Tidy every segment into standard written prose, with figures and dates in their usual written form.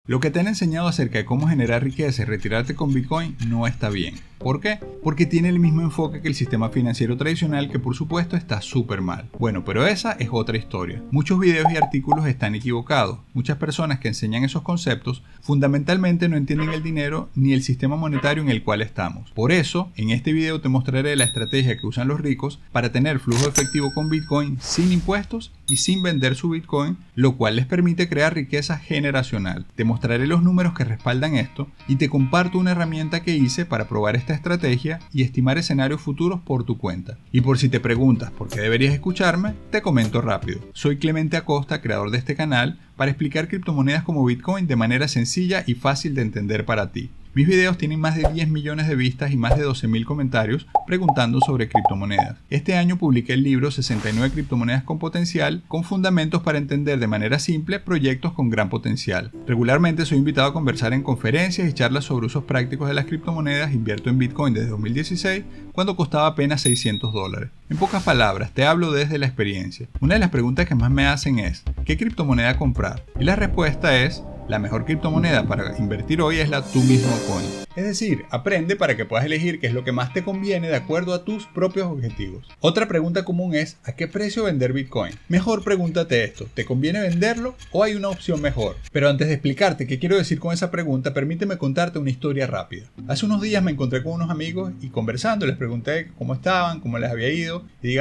Lo que te han enseñado acerca de cómo generar riqueza y retirarte con Bitcoin no está bien. ¿Por qué? Porque tiene el mismo enfoque que el sistema financiero tradicional, que por supuesto está súper mal. Bueno, pero esa es otra historia. Muchos videos y artículos están equivocados. Muchas personas que enseñan esos conceptos fundamentalmente no entienden el dinero ni el sistema monetario en el cual estamos. Por eso, en este video te mostraré la estrategia que usan los ricos para tener flujo efectivo con Bitcoin sin impuestos y sin vender su Bitcoin, lo cual les permite crear riqueza generacional. Te mostraré los números que respaldan esto y te comparto una herramienta que hice para probar esta estrategia y estimar escenarios futuros por tu cuenta. Y por si te preguntas por qué deberías escucharme, te comento rápido. Soy Clemente Acosta, creador de este canal, para explicar criptomonedas como Bitcoin de manera sencilla y fácil de entender para ti. Mis videos tienen más de 10 millones de vistas y más de 12.000 comentarios preguntando sobre criptomonedas. Este año publiqué el libro 69 criptomonedas con potencial, con fundamentos para entender de manera simple proyectos con gran potencial. Regularmente soy invitado a conversar en conferencias y charlas sobre usos prácticos de las criptomonedas. Invierto en Bitcoin desde 2016, cuando costaba apenas $600. En pocas palabras, te hablo desde la experiencia. Una de las preguntas que más me hacen es, ¿qué criptomoneda comprar? Y la respuesta es, la mejor criptomoneda para invertir hoy es la Tu Mismo Coin. Es decir, aprende para que puedas elegir qué es lo que más te conviene de acuerdo a tus propios objetivos. Otra pregunta común es, ¿a qué precio vender Bitcoin? Mejor pregúntate esto, ¿te conviene venderlo o hay una opción mejor? Pero antes de explicarte qué quiero decir con esa pregunta, permíteme contarte una historia rápida. Hace unos días me encontré con unos amigos y conversando les pregunté cómo estaban, cómo les había ido y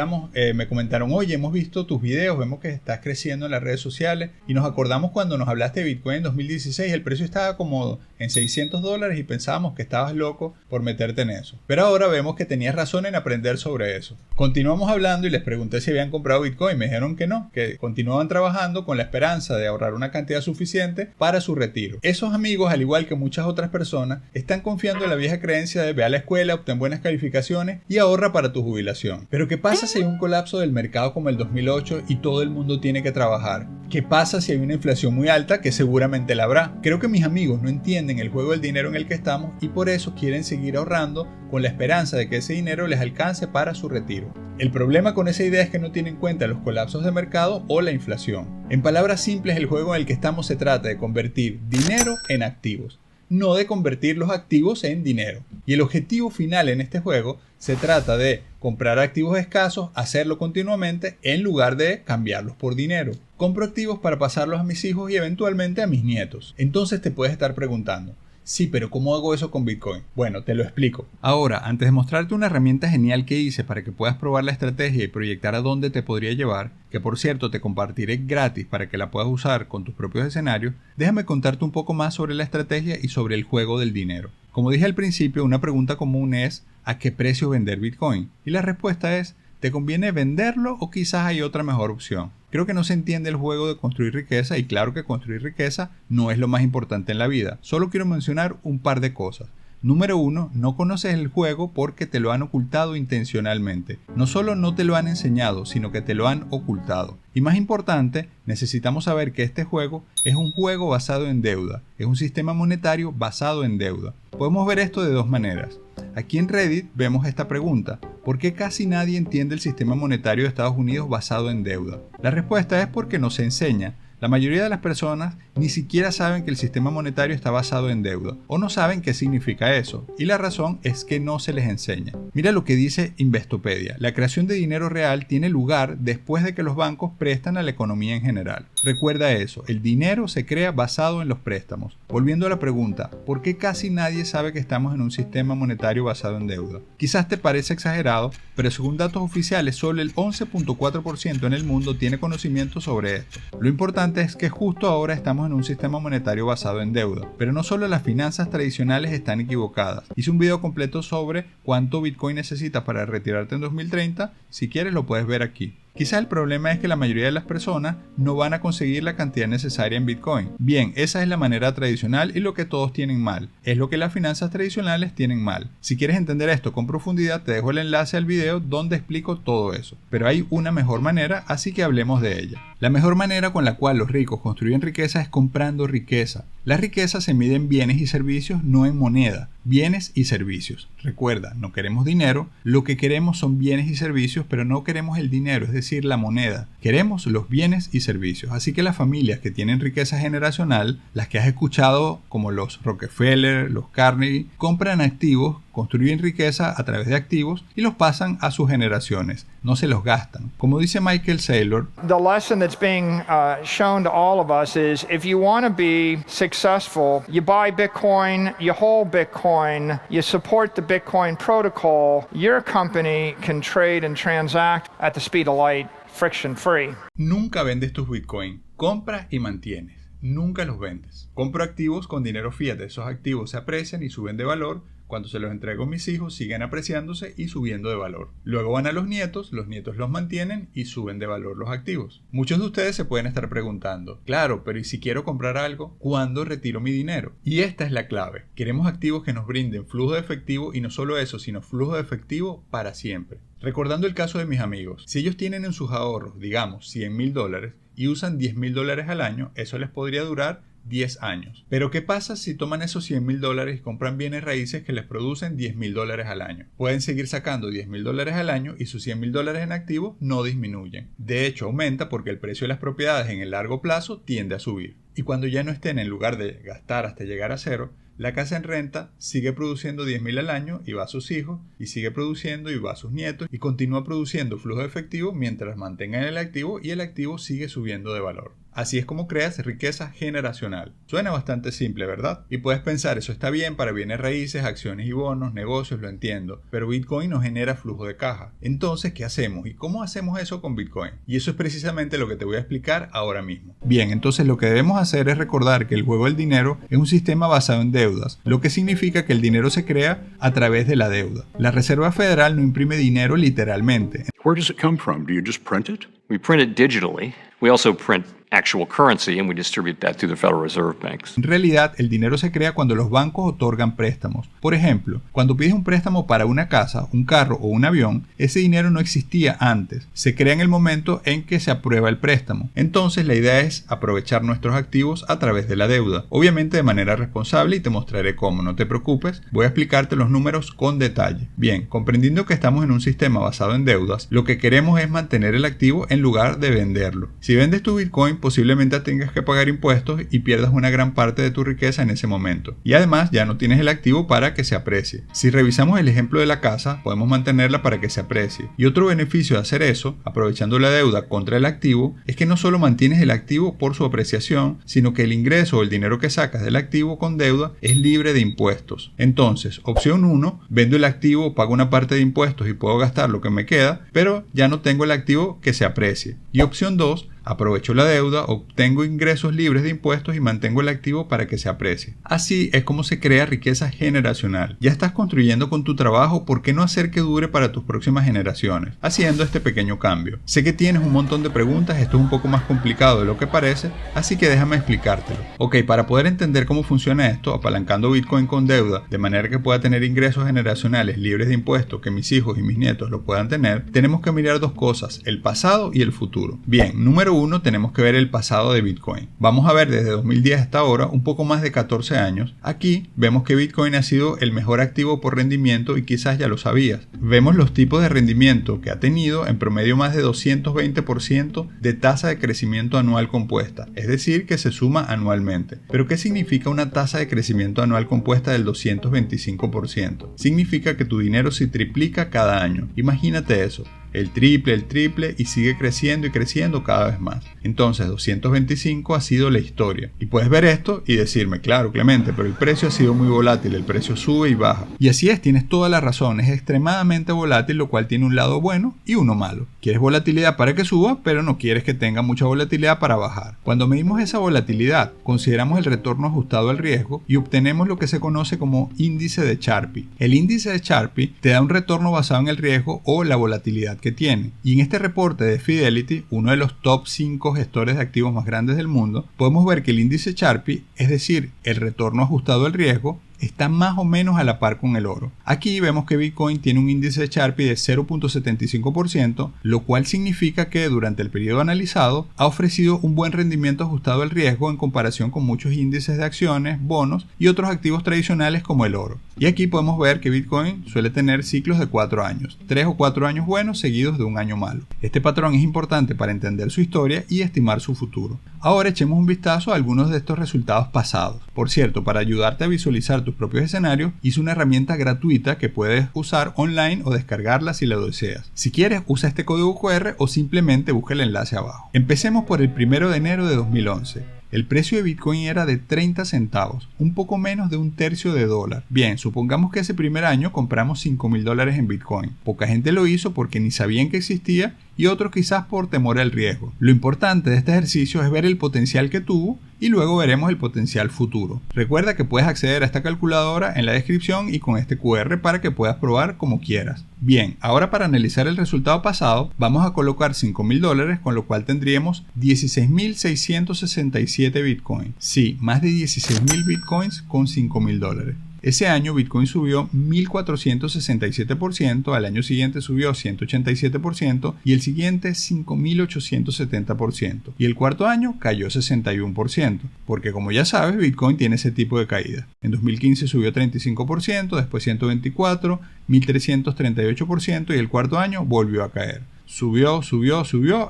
me comentaron, oye, hemos visto tus videos, vemos que estás creciendo en las redes sociales y nos acordamos cuando nos hablaste de Bitcoin en 2016, el precio estaba como en $600 y pensábamos que estabas loco por meterte en eso. Pero ahora vemos que tenías razón en aprender sobre eso. Continuamos hablando y les pregunté si habían comprado Bitcoin. Me dijeron que no, que continuaban trabajando con la esperanza de ahorrar una cantidad suficiente para su retiro. Esos amigos, al igual que muchas otras personas, están confiando en la vieja creencia de ve a la escuela, obtén buenas calificaciones y ahorra para tu jubilación. Pero ¿qué pasa si hay un colapso del mercado como el 2008 y todo el mundo tiene que trabajar? ¿Qué pasa si hay una inflación muy alta, que seguramente la habrá? Creo que mis amigos no entienden el juego del dinero en el que estamos y por eso quieren seguir ahorrando con la esperanza de que ese dinero les alcance para su retiro. El problema con esa idea es que no tiene en cuenta los colapsos de mercado o la inflación. En palabras simples, el juego en el que estamos se trata de convertir dinero en activos, no de convertir los activos en dinero. Y el objetivo final en este juego se trata de comprar activos escasos, hacerlo continuamente en lugar de cambiarlos por dinero. Compro activos para pasarlos a mis hijos y eventualmente a mis nietos. Entonces te puedes estar preguntando, sí, pero ¿cómo hago eso con Bitcoin? Bueno, te lo explico. Ahora, antes de mostrarte una herramienta genial que hice para que puedas probar la estrategia y proyectar a dónde te podría llevar, que por cierto te compartiré gratis para que la puedas usar con tus propios escenarios, déjame contarte un poco más sobre la estrategia y sobre el juego del dinero. Como dije al principio, una pregunta común es ¿a qué precio vender Bitcoin? Y la respuesta es ¿te conviene venderlo o quizás hay otra mejor opción? Creo que no se entiende el juego de construir riqueza y claro que construir riqueza no es lo más importante en la vida. Solo quiero mencionar un par de cosas. Número 1, no conoces el juego porque te lo han ocultado intencionalmente. No solo no te lo han enseñado, sino que te lo han ocultado. Y más importante, necesitamos saber que este juego es un juego basado en deuda. Es un sistema monetario basado en deuda. Podemos ver esto de dos maneras. Aquí en Reddit vemos esta pregunta, ¿por qué casi nadie entiende el sistema monetario de Estados Unidos basado en deuda? La respuesta es porque no se enseña. La mayoría de las personas ni siquiera saben que el sistema monetario está basado en deuda o no saben qué significa eso y la razón es que no se les enseña. Mira lo que dice Investopedia, la creación de dinero real tiene lugar después de que los bancos prestan a la economía en general. Recuerda eso, el dinero se crea basado en los préstamos. Volviendo a la pregunta, ¿por qué casi nadie sabe que estamos en un sistema monetario basado en deuda? Quizás te parece exagerado, pero según datos oficiales solo el 11.4% en el mundo tiene conocimiento sobre esto. Lo importante es que justo ahora estamos en un sistema monetario basado en deuda, pero no solo las finanzas tradicionales están equivocadas. Hice un video completo sobre cuánto Bitcoin necesitas para retirarte en 2030, si quieres lo puedes ver aquí. Quizás el problema es que la mayoría de las personas no van a conseguir la cantidad necesaria en Bitcoin. Bien, esa es la manera tradicional y lo que todos tienen mal. Es lo que las finanzas tradicionales tienen mal. Si quieres entender esto con profundidad, te dejo el enlace al video donde explico todo eso. Pero hay una mejor manera, así que hablemos de ella. La mejor manera con la cual los ricos construyen riqueza es comprando riqueza. La riqueza se mide en bienes y servicios, no en moneda. Bienes y servicios. Recuerda, no queremos dinero, lo que queremos son bienes y servicios, pero no queremos el dinero, es decir, la moneda. Queremos los bienes y servicios. Así que las familias que tienen riqueza generacional, las que has escuchado como los Rockefeller, los Carnegie, compran activos, construyen riqueza a través de activos y los pasan a sus generaciones. No se los gastan. Como dice Michael Saylor, the lesson that's being shown to all of us is if you want to be successful, you buy Bitcoin, you hold Bitcoin, you support the Bitcoin protocol, your company can trade and transact at the speed of light, friction free. Nunca vendes tus Bitcoin, compras y mantienes. Nunca los vendes. Compro activos con dinero fiat. Esos activos se aprecian y suben de valor. Cuando se los entrego a mis hijos, siguen apreciándose y subiendo de valor. Luego van a los nietos los mantienen y suben de valor los activos. Muchos de ustedes se pueden estar preguntando, claro, pero ¿y si quiero comprar algo? ¿Cuándo retiro mi dinero? Y esta es la clave. Queremos activos que nos brinden flujo de efectivo y no solo eso, sino flujo de efectivo para siempre. Recordando el caso de mis amigos, si ellos tienen en sus ahorros, digamos, $100,000 y usan $10,000 al año, eso les podría durar 10 años. Pero ¿qué pasa si toman esos $100,000 y compran bienes raíces que les producen $10,000 al año? Pueden seguir sacando $10,000 al año y sus $100,000 en activos no disminuyen. De hecho, aumenta porque el precio de las propiedades en el largo plazo tiende a subir. Y cuando ya no estén, en lugar de gastar hasta llegar a cero, la casa en renta sigue produciendo $10,000 al año y va a sus hijos, y sigue produciendo y va a sus nietos, y continúa produciendo flujo de efectivo mientras mantengan el activo y el activo sigue subiendo de valor. Así es como creas riqueza generacional. Suena bastante simple, ¿verdad? Y puedes pensar, eso está bien para bienes raíces, acciones y bonos, negocios, lo entiendo, pero Bitcoin no genera flujo de caja. Entonces, ¿qué hacemos? ¿Y cómo hacemos eso con Bitcoin? Y eso es precisamente lo que te voy a explicar ahora mismo. Bien, entonces lo que debemos hacer es recordar que el juego del dinero es un sistema basado en deudas, lo que significa que el dinero se crea a través de la deuda. La Reserva Federal no imprime dinero literalmente. Where does it come from? Do you just print it? We print it digitally. We also print actual currency and we distribute that through the Federal Reserve Banks. En realidad, el dinero se crea cuando los bancos otorgan préstamos. Por ejemplo, cuando pides un préstamo para una casa, un carro o un avión, ese dinero no existía antes. Se crea en el momento en que se aprueba el préstamo. Entonces, la idea es aprovechar nuestros activos a través de la deuda. Obviamente de manera responsable y te mostraré cómo, no te preocupes. Voy a explicarte los números con detalle. Bien, comprendiendo que estamos en un sistema basado en deudas, lo que queremos es mantener el activo en lugar de venderlo. Si vendes tu Bitcoin, posiblemente tengas que pagar impuestos y pierdas una gran parte de tu riqueza en ese momento. Y además ya no tienes el activo para que se aprecie. Si revisamos el ejemplo de la casa, podemos mantenerla para que se aprecie. Y otro beneficio de hacer eso, aprovechando la deuda contra el activo, es que no solo mantienes el activo por su apreciación, sino que el ingreso o el dinero que sacas del activo con deuda es libre de impuestos. Entonces, opción 1, vendo el activo, pago una parte de impuestos y puedo gastar lo que me queda, pero ya no tengo el activo que se aprecie. Y opción 2, aprovecho la deuda, obtengo ingresos libres de impuestos y mantengo el activo para que se aprecie. Así es como se crea riqueza generacional. Ya estás construyendo con tu trabajo, ¿por qué no hacer que dure para tus próximas generaciones? Haciendo este pequeño cambio. Sé que tienes un montón de preguntas, esto es un poco más complicado de lo que parece, así que déjame explicártelo. Ok, para poder entender cómo funciona esto, apalancando Bitcoin con deuda, de manera que pueda tener ingresos generacionales libres de impuestos, que mis hijos y mis nietos lo puedan tener, tenemos que mirar dos cosas, el pasado y el futuro. Bien, número 1, tenemos que ver el pasado de Bitcoin. Vamos a ver desde 2010 hasta ahora, un poco más de 14 años. Aquí vemos que Bitcoin ha sido el mejor activo por rendimiento y quizás ya lo sabías. Vemos los tipos de rendimiento que ha tenido, en promedio más de 220% de tasa de crecimiento anual compuesta, es decir, que se suma anualmente. ¿Pero qué significa una tasa de crecimiento anual compuesta del 225%? Significa que tu dinero se triplica cada año. Imagínate eso. El triple y sigue creciendo y creciendo cada vez más. Entonces 225 ha sido la historia. Y puedes ver esto y decirme, claro Clemente, pero el precio ha sido muy volátil, el precio sube y baja. Y así es, tienes toda la razón, es extremadamente volátil, lo cual tiene un lado bueno y uno malo. Quieres volatilidad para que suba, pero no quieres que tenga mucha volatilidad para bajar. Cuando medimos esa volatilidad, consideramos el retorno ajustado al riesgo y obtenemos lo que se conoce como índice de Charpe. El índice de Charpe te da un retorno basado en el riesgo o la volatilidad que tiene. Y en este reporte de Fidelity, uno de los top 5 gestores de activos más grandes del mundo, podemos ver que el índice Charpe, es decir, el retorno ajustado al riesgo, está más o menos a la par con el oro. Aquí vemos que Bitcoin tiene un índice de Sharpe de 0.75%, lo cual significa que durante el periodo analizado ha ofrecido un buen rendimiento ajustado al riesgo en comparación con muchos índices de acciones, bonos y otros activos tradicionales como el oro. Y aquí podemos ver que Bitcoin suele tener ciclos de 4 años, 3 o 4 años buenos seguidos de un año malo. Este patrón es importante para entender su historia y estimar su futuro. Ahora echemos un vistazo a algunos de estos resultados pasados. Por cierto, para ayudarte a visualizar tus propios escenarios, hice una herramienta gratuita que puedes usar online o descargarla si lo deseas. Si quieres, usa este código QR o simplemente busca el enlace abajo. Empecemos por el 1 de enero de 2011. El precio de Bitcoin era de 30 centavos, un poco menos de un tercio de dólar. Bien, supongamos que ese primer año compramos $5,000 en Bitcoin. Poca gente lo hizo porque ni sabían que existía y otros quizás por temor al riesgo. Lo importante de este ejercicio es ver el potencial que tuvo y luego veremos el potencial futuro. Recuerda que puedes acceder a esta calculadora en la descripción y con este QR para que puedas probar como quieras. Bien, ahora para analizar el resultado pasado, vamos a colocar $5,000, con lo cual tendríamos 16.667 Bitcoin. Sí, más de 16.000 Bitcoins con $5,000. Ese año Bitcoin subió 1.467%, al año siguiente subió 187% y el siguiente 5.870%. Y el cuarto año cayó 61%, porque como ya sabes, Bitcoin tiene ese tipo de caída. En 2015 subió 35%, después 124%, 1.338% y el cuarto año volvió a caer. Subió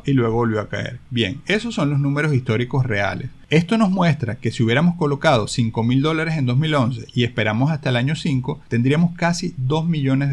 y luego volvió a caer. Bien, esos son los números históricos reales. Esto nos muestra que si hubiéramos colocado $5,000 en 2011 y esperamos hasta el año 5, tendríamos casi $2 millones.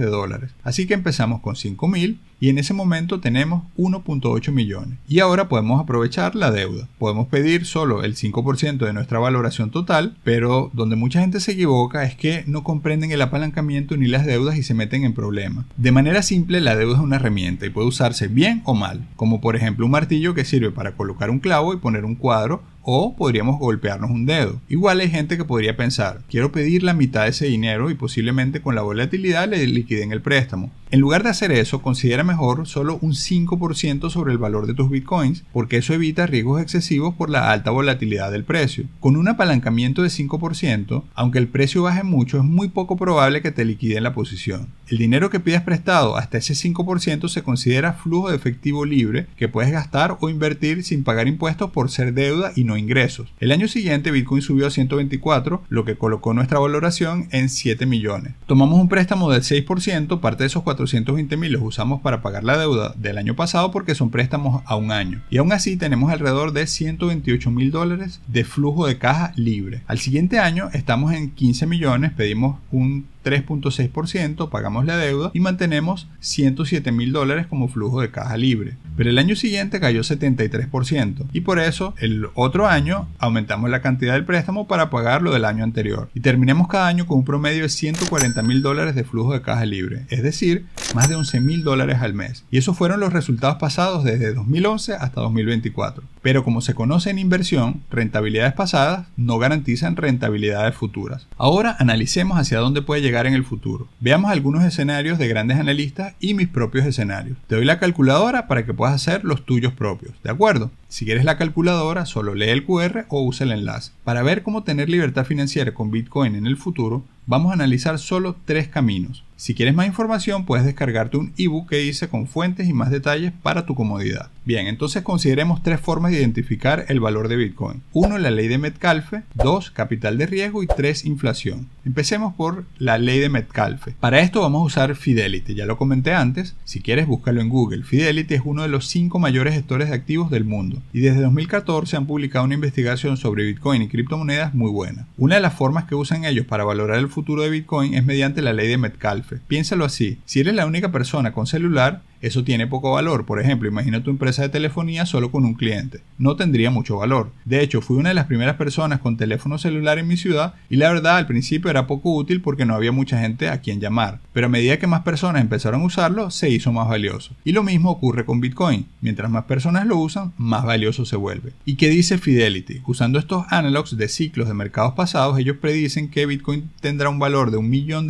Así que empezamos con 5,000 y en ese momento tenemos 1.8 millones. Y ahora podemos aprovechar la deuda. Podemos pedir solo el 5% de nuestra valoración total, pero donde mucha gente se equivoca es que no comprenden el apalancamiento ni las deudas y se meten en problemas. De manera simple, la deuda es una herramienta y puede usarse bien o mal, como por ejemplo un martillo que sirve para colocar un clavo y poner un cuadro, o podríamos golpearnos un dedo. Igual hay gente que podría pensar, quiero pedir la mitad de ese dinero y posiblemente con la volatilidad le liquiden el préstamo. En lugar de hacer eso, considera mejor solo un 5% sobre el valor de tus bitcoins, porque eso evita riesgos excesivos por la alta volatilidad del precio. Con un apalancamiento de 5%, aunque el precio baje mucho, es muy poco probable que te liquiden la posición. El dinero que pidas prestado hasta ese 5% se considera flujo de efectivo libre que puedes gastar o invertir sin pagar impuestos por ser deuda y no ingresos. El año siguiente Bitcoin subió a 124, lo que colocó nuestra valoración en 7 millones. Tomamos un préstamo del 6%, parte de esos 420,000 los usamos para pagar la deuda del año pasado porque son préstamos a un año. Y aún así tenemos alrededor de $128,000 de flujo de caja libre. Al siguiente año estamos en 15 millones, pedimos un 3.6%, pagamos la deuda y mantenemos $107,000 como flujo de caja libre. Pero el año siguiente cayó 73% y por eso el otro año aumentamos la cantidad del préstamo para pagar lo del año anterior y terminamos cada año con un promedio de $140,000 de flujo de caja libre, es decir, más de $11,000 al mes. Y esos fueron los resultados pasados desde 2011 hasta 2024. Pero como se conoce en inversión, rentabilidades pasadas no garantizan rentabilidades futuras. Ahora analicemos hacia dónde puede llegar en el futuro. Veamos algunos escenarios de grandes analistas y mis propios escenarios. Te doy la calculadora para que puedas hacer los tuyos propios, ¿de acuerdo? Si quieres la calculadora, solo lee el QR o usa el enlace. Para ver cómo tener libertad financiera con Bitcoin en el futuro, vamos a analizar solo 3 caminos. Si quieres más información, puedes descargarte un ebook que dice con fuentes y más detalles para tu comodidad. Bien, entonces consideremos 3 formas de identificar el valor de Bitcoin. 1. La ley de Metcalfe. 2. Capital de riesgo. Y 3. Inflación. Empecemos por la ley de Metcalfe. Para esto vamos a usar Fidelity. Ya lo comenté antes. Si quieres, búscalo en Google. Fidelity es uno de los 5 mayores gestores de activos del mundo. Y desde 2014 han publicado una investigación sobre Bitcoin y criptomonedas muy buena. Una de las formas que usan ellos para valorar el futuro de Bitcoin es mediante la ley de Metcalfe. Piénsalo así, si eres la única persona con celular, eso tiene poco valor. Por ejemplo, imagina tu empresa de telefonía solo con un cliente. No tendría mucho valor. De hecho, fui una de las primeras personas con teléfono celular en mi ciudad y la verdad al principio era poco útil porque no había mucha gente a quien llamar. Pero a medida que más personas empezaron a usarlo, se hizo más valioso. Y lo mismo ocurre con Bitcoin. Mientras más personas lo usan, más valioso se vuelve. ¿Y qué dice Fidelity? Usando estos analogs de ciclos de mercados pasados, ellos predicen que Bitcoin tendrá un valor de $1 millón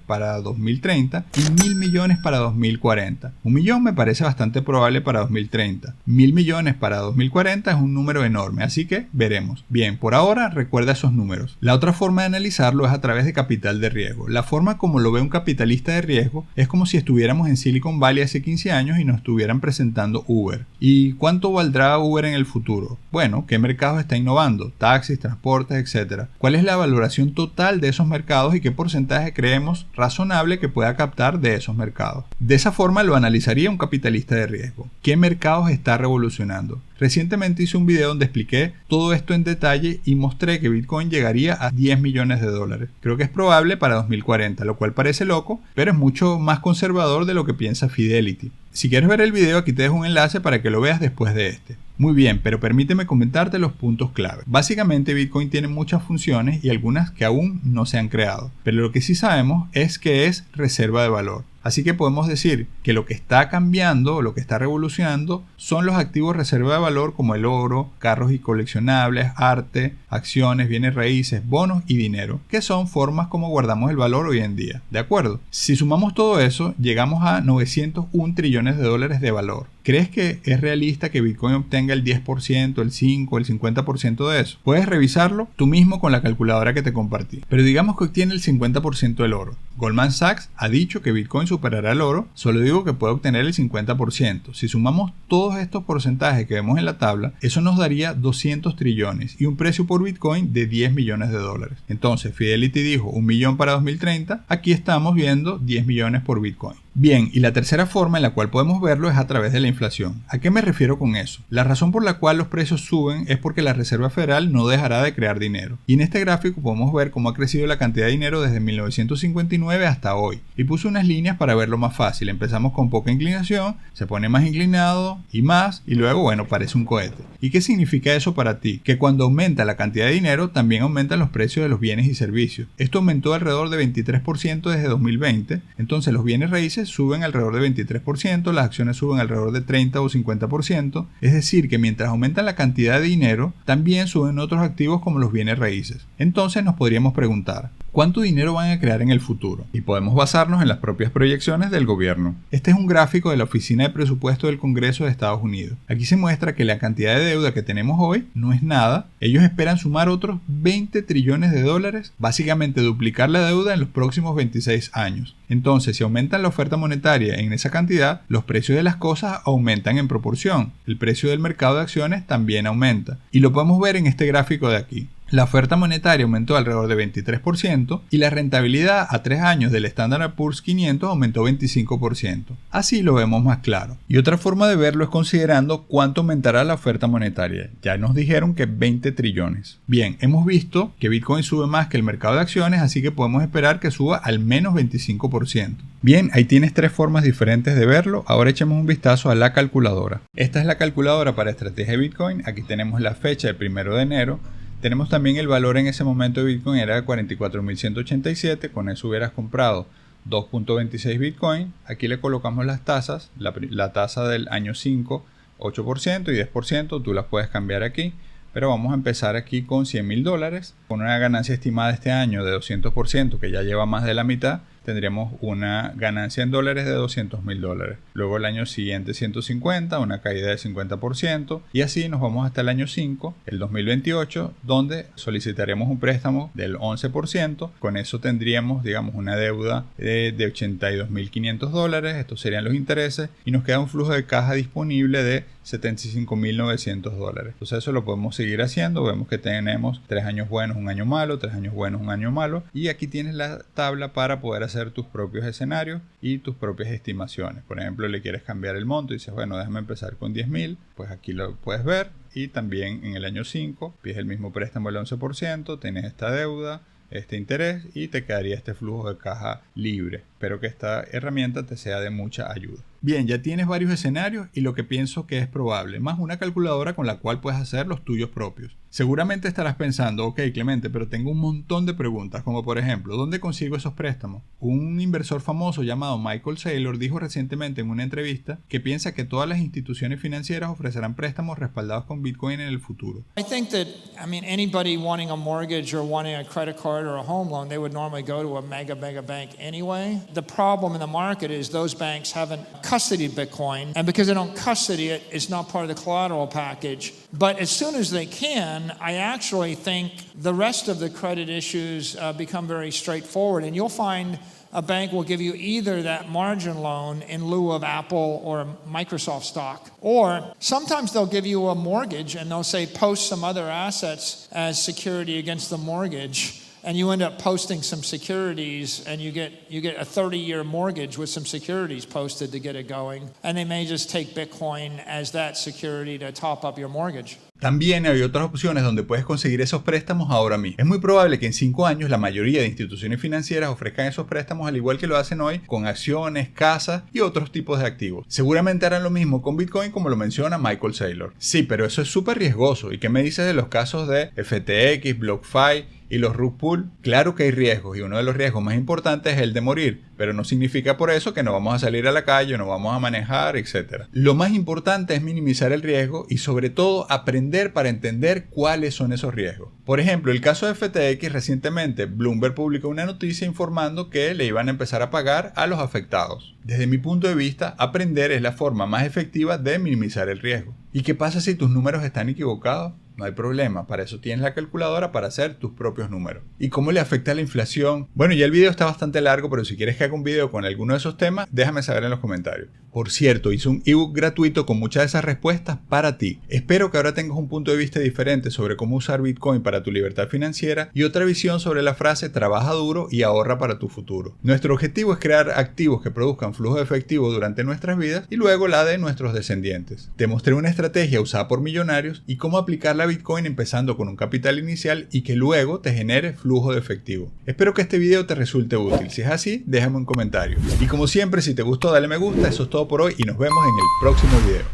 para 2030 y 1.000 millones para 2040. 1 millón me parece bastante probable para 2030. 1.000 millones para 2040 es un número enorme, así que veremos. Bien, por ahora recuerda esos números. La otra forma de analizarlo es a través de capital de riesgo. La forma como lo ve un capitalista de riesgo es como si estuviéramos en Silicon Valley hace 15 años y nos estuvieran presentando Uber. ¿Y cuánto valdrá Uber en el futuro? Bueno, ¿qué mercados está innovando? Taxis, transportes, etc. ¿Cuál es la valoración total de esos mercados y qué porcentaje creemos razonable que pueda captar de esos mercados? De esa forma lo analizaría un capitalista de riesgo. ¿Qué mercados está revolucionando? Recientemente hice un video donde expliqué todo esto en detalle y mostré que Bitcoin llegaría a 10 millones de dólares. Creo que es probable para 2040, lo cual parece loco, pero es mucho más conservador de lo que piensa Fidelity. Si quieres ver el video, aquí te dejo un enlace para que lo veas después de este. Muy bien, pero permíteme comentarte los puntos clave. Básicamente Bitcoin tiene muchas funciones y algunas que aún no se han creado, pero lo que sí sabemos es que es reserva de valor. Así que podemos decir que lo que está cambiando o lo que está revolucionando son los activos reserva de valor como el oro, carros y coleccionables, arte, acciones, bienes raíces, bonos y dinero, que son formas como guardamos el valor hoy en día. ¿De acuerdo? Si sumamos todo eso, llegamos a 901 trillones de dólares de valor. ¿Crees que es realista que Bitcoin obtenga el 10%, el 5%, el 50% de eso? Puedes revisarlo tú mismo con la calculadora que te compartí. Pero digamos que obtiene el 50% del oro. Goldman Sachs ha dicho que Bitcoin superará el oro, solo digo que puede obtener el 50%. Si sumamos todos estos porcentajes que vemos en la tabla, eso nos daría 200 trillones y un precio por Bitcoin de 10 millones de dólares. Entonces, Fidelity dijo 1 millón para 2030, aquí estamos viendo 10 millones por Bitcoin. Bien, y la tercera forma en la cual podemos verlo es a través de la inflación. ¿A qué me refiero con eso? La razón por la cual los precios suben es porque la Reserva Federal no dejará de crear dinero. Y en este gráfico podemos ver cómo ha crecido la cantidad de dinero desde 1959 hasta hoy. Y puse unas líneas para verlo más fácil. Empezamos con poca inclinación, se pone más inclinado y más, y luego, bueno, parece un cohete. ¿Y qué significa eso para ti? Que cuando aumenta la cantidad de dinero, también aumentan los precios de los bienes y servicios. Esto aumentó alrededor de 23% desde 2020, entonces los bienes raíces suben alrededor de 23%, las acciones suben alrededor de 30 o 50%, es decir que mientras aumenta la cantidad de dinero, también suben otros activos como los bienes raíces. Entonces nos podríamos preguntar, ¿cuánto dinero van a crear en el futuro? Y podemos basarnos en las propias proyecciones del gobierno. Este es un gráfico de la Oficina de Presupuesto del Congreso de Estados Unidos. Aquí se muestra que la cantidad de deuda que tenemos hoy no es nada. Ellos esperan sumar otros 20 trillones de dólares, básicamente duplicar la deuda en los próximos 26 años. Entonces, si aumentan la oferta monetaria en esa cantidad, los precios de las cosas aumentan en proporción. El precio del mercado de acciones también aumenta. Y lo podemos ver en este gráfico de aquí. La oferta monetaria aumentó alrededor de 23% y la rentabilidad a 3 años del Standard & Poor's 500 aumentó 25%. Así lo vemos más claro. Y otra forma de verlo es considerando cuánto aumentará la oferta monetaria. Ya nos dijeron que 20 trillones. Bien, hemos visto que Bitcoin sube más que el mercado de acciones, así que podemos esperar que suba al menos 25%. Bien, ahí tienes 3 formas diferentes de verlo. Ahora echemos un vistazo a la calculadora. Esta es la calculadora para estrategia de Bitcoin. Aquí tenemos la fecha del 1 de enero. Tenemos también el valor en ese momento de Bitcoin era de 44.187, con eso hubieras comprado 2.26 Bitcoin. Aquí le colocamos las tasas, la tasa del año 5, 8% y 10%, tú las puedes cambiar aquí. Pero vamos a empezar aquí con $100.000, con una ganancia estimada este año de 200%, que ya lleva más de la mitad. Tendríamos una ganancia en dólares de $200.000. Luego el año siguiente 150, una caída del 50%, y así nos vamos hasta el año 5, el 2028, donde solicitaremos un préstamo del 11%. Con eso tendríamos, digamos, una deuda de $82.500. Estos serían los intereses y nos queda un flujo de caja disponible de $75.900. Entonces eso lo podemos seguir haciendo. Vemos que tenemos 3 años buenos, un año malo, 3 años buenos, un año malo, y aquí tienes la tabla para poder hacer tus propios escenarios y tus propias estimaciones. Por ejemplo, le quieres cambiar el monto y dices, bueno, déjame empezar con 10.000, pues aquí lo puedes ver. Y también en el año 5 pides el mismo préstamo del 11%, tienes esta deuda, este interés y te quedaría este flujo de caja libre. Espero que esta herramienta te sea de mucha ayuda. Bien, ya tienes varios escenarios y lo que pienso que es probable, más una calculadora con la cual puedes hacer los tuyos propios. Seguramente estarás pensando, ok Clemente, pero tengo un montón de preguntas, como por ejemplo, ¿dónde consigo esos préstamos? Un inversor famoso llamado Michael Saylor dijo recientemente en una entrevista que piensa que todas las instituciones financieras ofrecerán préstamos respaldados con Bitcoin en el futuro. I think that, anybody wanting a mortgage or wanting a credit card or a home loan, they would normally go to a mega bank anyway. The problem in the market is those banks haven't custodied Bitcoin, and because they don't custody it, it's not part of the collateral package. But as soon as they can, I actually think the rest of the credit issues become very straightforward, and you'll find a bank will give you either that margin loan in lieu of Apple or Microsoft stock, or sometimes they'll give you a mortgage and they'll say post some other assets as security against the mortgage. And you end up posting some securities, and you get a 30-year mortgage with some securities posted to get it going. And they may just take Bitcoin as that security to top up your mortgage. También hay otras opciones donde puedes conseguir esos préstamos ahora mismo. Es muy probable que en 5 años la mayoría de instituciones financieras ofrezcan esos préstamos al igual que lo hacen hoy con acciones, casas y otros tipos de activos. Seguramente harán lo mismo con Bitcoin como lo menciona Michael Saylor. Sí, pero eso es súper riesgoso. ¿Y qué me dices de los casos de FTX, BlockFi y los rug pull? Claro que hay riesgos y uno de los riesgos más importantes es el de morir, pero no significa por eso que no vamos a salir a la calle, no vamos a manejar, etc. Lo más importante es minimizar el riesgo y sobre todo aprender para entender cuáles son esos riesgos. Por ejemplo, el caso de FTX, recientemente Bloomberg publicó una noticia informando que le iban a empezar a pagar a los afectados. Desde mi punto de vista, aprender es la forma más efectiva de minimizar el riesgo. ¿Y qué pasa si tus números están equivocados? No hay problema, para eso tienes la calculadora para hacer tus propios números. ¿Y cómo le afecta la inflación? Bueno, ya el video está bastante largo, pero si quieres que haga un video con alguno de esos temas, déjame saber en los comentarios. Por cierto, hice un ebook gratuito con muchas de esas respuestas para ti. Espero que ahora tengas un punto de vista diferente sobre cómo usar Bitcoin para tu libertad financiera y otra visión sobre la frase trabaja duro y ahorra para tu futuro. Nuestro objetivo es crear activos que produzcan flujo de efectivo durante nuestras vidas y luego la de nuestros descendientes. Te mostré una estrategia usada por millonarios y cómo aplicarla a Bitcoin empezando con un capital inicial y que luego te genere flujo de efectivo. Espero que este video te resulte útil. Si es así, déjame un comentario. Y como siempre, si te gustó, dale me gusta. Eso es todo por hoy y nos vemos en el próximo video.